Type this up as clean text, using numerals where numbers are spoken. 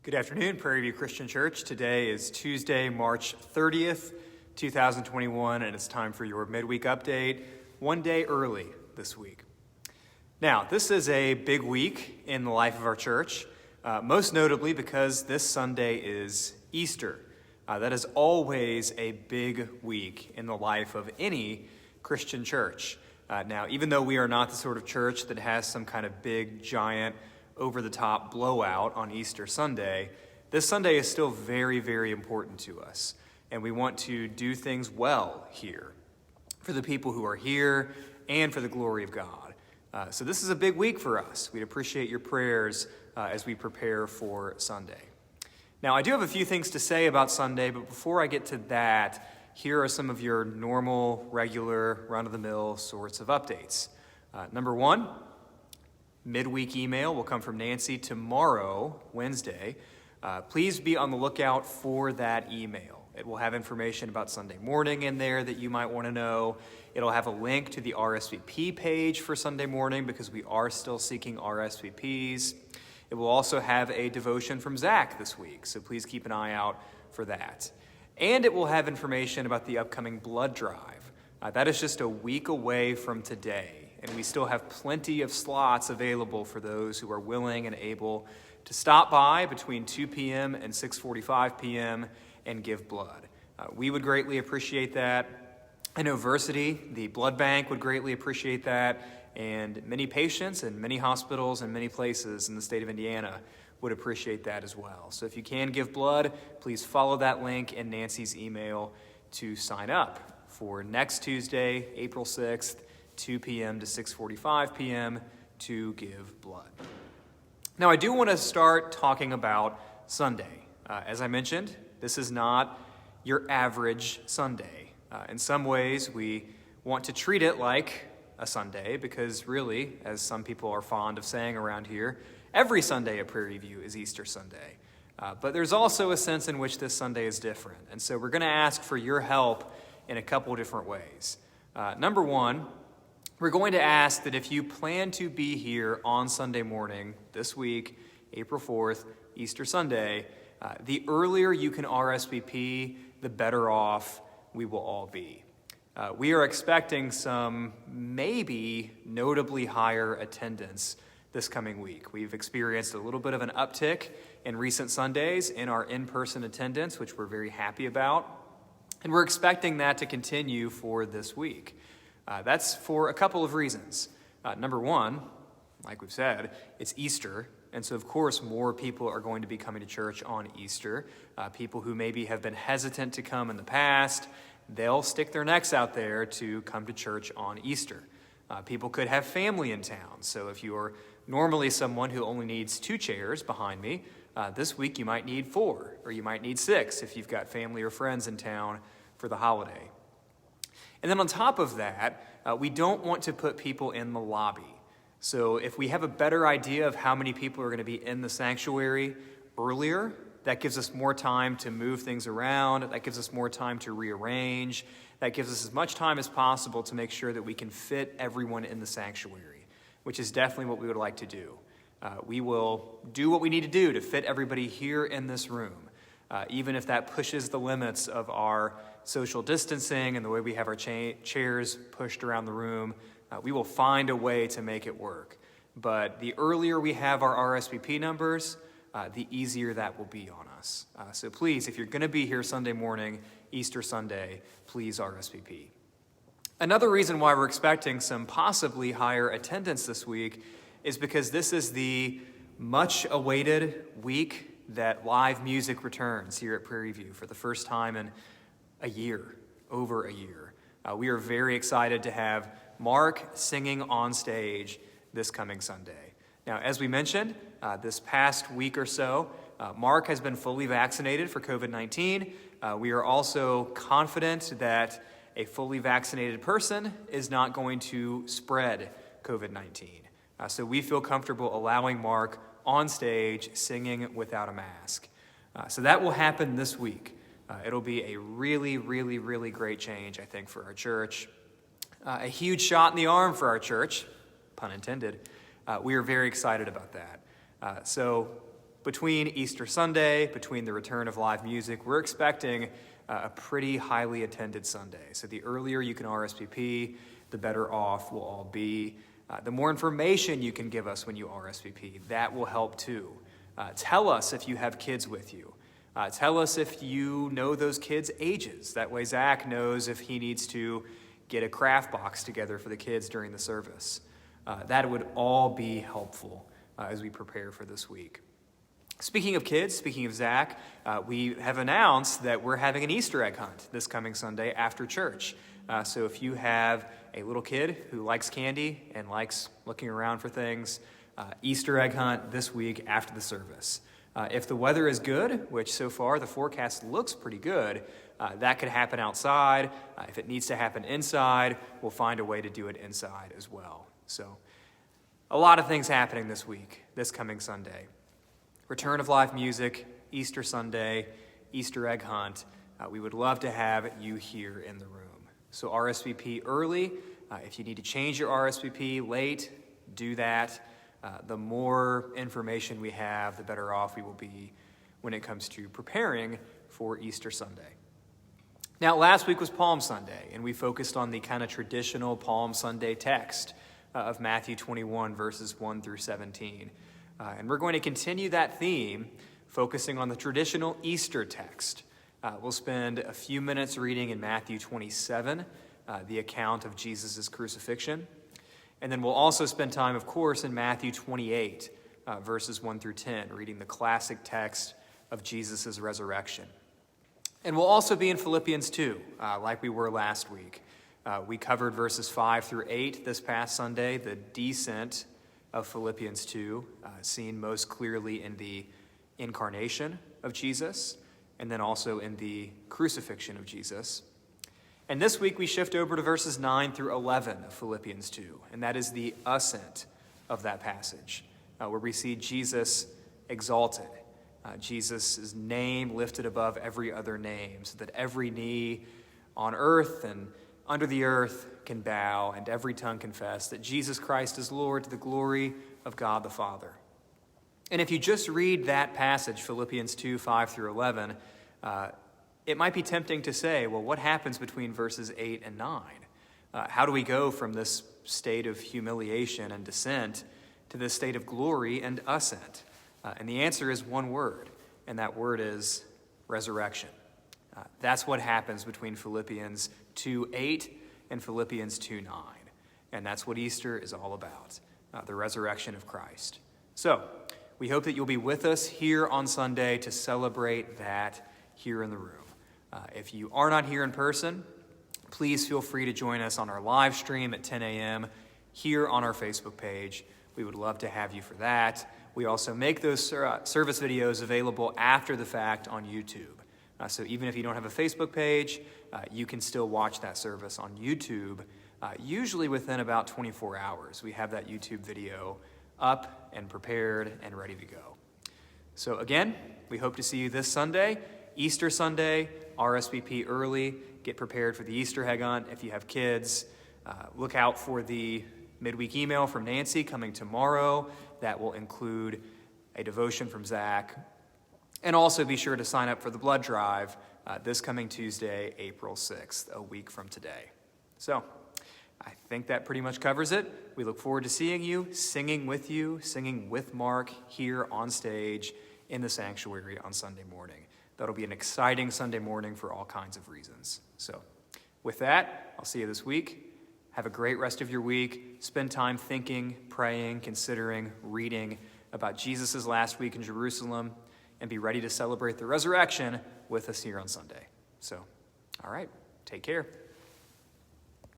Good afternoon, Prairie View Christian Church. Today is Tuesday, March 30th, 2021, and it's time for your midweek update, one day early this week. Now, this is a big week in the life of our church, most notably because this Sunday is Easter. That is always a big week in the life of any Christian church. Now, even though we are not the sort of church that has some kind of big, giant, over-the-top blowout on Easter Sunday, this Sunday is still very, very important to us. And we want to do things well here for the people who are here and for the glory of God. So this is a big week for us. We'd appreciate your prayers as we prepare for Sunday. Now, I do have a few things to say about Sunday, but before I get to that, here are some of your normal, regular, run-of-the-mill sorts of updates. Number one, midweek email will come from Nancy tomorrow, Wednesday. Please be on the lookout for that email. It will have information about Sunday morning in there that you might want to know. It'll have a link to the RSVP page for Sunday morning because we are still seeking RSVPs. It will also have a devotion from Zach this week, so please keep an eye out for that. And it will have information about the upcoming blood drive. That is just a week away from today, and we still have plenty of slots available for those who are willing and able to stop by between 2 p.m. and 6:45 p.m. and give blood. We would greatly appreciate that. I know Versity, the blood bank, would greatly appreciate that, and many patients and many hospitals and many places in the state of Indiana would appreciate that as well. So if you can give blood, please follow that link in Nancy's email to sign up for next Tuesday, April 6th, 2 p.m. to 6:45 p.m. to give blood. Now, I do want to start talking about Sunday. As I mentioned, this is not your average Sunday. In some ways, we want to treat it like a Sunday because really, as some people are fond of saying around here, every Sunday at Prairie View is Easter Sunday. But there's also a sense in which this Sunday is different. And so we're going to ask for your help in a couple different ways. Number one, we're going to ask that if you plan to be here on Sunday morning this week, April 4th, Easter Sunday, the earlier you can RSVP, the better off we will all be. We are expecting some maybe notably higher attendance this coming week. We've experienced a little bit of an uptick in recent Sundays in our in-person attendance, which we're very happy about. And we're expecting that to continue for this week. That's for a couple of reasons. Number one, like we've said, it's Easter. And so, of course, more people are going to be coming to church on Easter. People who maybe have been hesitant to come in the past, they'll stick their necks out there to come to church on Easter. People could have family in town. So if you're normally someone who only needs 2 chairs behind me, this week you might need 4, or you might need 6 if you've got family or friends in town for the holiday. And then on top of that, we don't want to put people in the lobby. So if we have a better idea of how many people are going to be in the sanctuary earlier, that gives us more time to move things around. That gives us more time to rearrange. That gives us as much time as possible to make sure that we can fit everyone in the sanctuary, which is definitely what we would like to do. We will do what we need to do to fit everybody here in this room, even if that pushes the limits of our social distancing and the way we have our chairs pushed around the room. We will find a way to make it work. But the earlier we have our RSVP numbers, the easier that will be on us. So please, if you're going to be here Sunday morning, Easter Sunday, please RSVP. Another reason why we're expecting some possibly higher attendance this week is because this is the much-awaited week that live music returns here at Prairie View for the first time in a year, over a year. We are very excited to have Mark singing on stage this coming Sunday. Now, as we mentioned, this past week or so, Mark has been fully vaccinated for COVID-19. We are also confident that a fully vaccinated person is not going to spread COVID-19. So we feel comfortable allowing Mark on stage singing without a mask. So that will happen this week. It'll be a really, really, really great change, I think, for our church. A huge shot in the arm for our church, pun intended. We are very excited about that. So between Easter Sunday, between the return of live music, we're expecting a pretty highly attended Sunday. So the earlier you can RSVP, the better off we'll all be. The more information you can give us when you RSVP, that will help too. Tell us if you have kids with you. Tell us if you know those kids' ages. That way Zach knows if he needs to get a craft box together for the kids during the service. That would all be helpful as we prepare for this week. Speaking of kids, speaking of Zach, we have announced that we're having an Easter egg hunt this coming Sunday after church. So if you have a little kid who likes candy and likes looking around for things, Easter egg hunt this week after the service. If the weather is good, which so far the forecast looks pretty good, that could happen outside. If it needs to happen inside, we'll find a way to do it inside as well. So a lot of things happening this week, this coming Sunday. Return of live music, Easter Sunday, Easter egg hunt. We would love to have you here in the room. So RSVP early. If you need to change your RSVP late, do that. The more information we have, the better off we will be when it comes to preparing for Easter Sunday. Now, last week was Palm Sunday, and we focused on the kind of traditional Palm Sunday text of Matthew 21, verses 1 through 17. And we're going to continue that theme, focusing on the traditional Easter text. We'll spend a few minutes reading in Matthew 27, the account of Jesus' crucifixion. And then we'll also spend time, of course, in Matthew 28, verses 1 through 10, reading the classic text of Jesus' resurrection. And we'll also be in Philippians 2, like we were last week. We covered verses 5 through 8 this past Sunday, the descent of Philippians 2, seen most clearly in the incarnation of Jesus, and then also in the crucifixion of Jesus. And this week we shift over to verses 9 through 11 of Philippians 2, and that is the ascent of that passage, where we see Jesus exalted, Jesus' name lifted above every other name, so that every knee on earth and under the earth can bow, and every tongue confess that Jesus Christ is Lord, to the glory of God the Father. And if you just read that passage, Philippians 2, 5 through 11, it might be tempting to say, well, what happens between verses 8 and 9? How do we go from this state of humiliation and descent to this state of glory and ascent? And the answer is one word, and that word is resurrection. That's what happens between Philippians 2:8 and Philippians 2:9. And that's what Easter is all about, the resurrection of Christ. So we hope that you'll be with us here on Sunday to celebrate that here in the room. If you are not here in person, please feel free to join us on our live stream at 10 a.m. here on our Facebook page. We would love to have you for that. We also make those service videos available after the fact on YouTube. So even if you don't have a Facebook page, you can still watch that service on YouTube, usually within about 24 hours. We have that YouTube video up and prepared and ready to go. So again, we hope to see you this Sunday, Easter Sunday, RSVP early, get prepared for the Easter egg hunt. If you have kids, look out for the midweek email from Nancy coming tomorrow. That will include a devotion from Zach. And also be sure to sign up for the blood drive this coming Tuesday, April 6th, a week from today. So I think that pretty much covers it. We look forward to seeing you, singing with Mark here on stage in the sanctuary on Sunday morning. That'll be an exciting Sunday morning for all kinds of reasons. So with that, I'll see you this week. Have a great rest of your week. Spend time thinking, praying, considering, reading about Jesus' last week in Jerusalem, and be ready to celebrate the resurrection with us here on Sunday. So, all right, take care.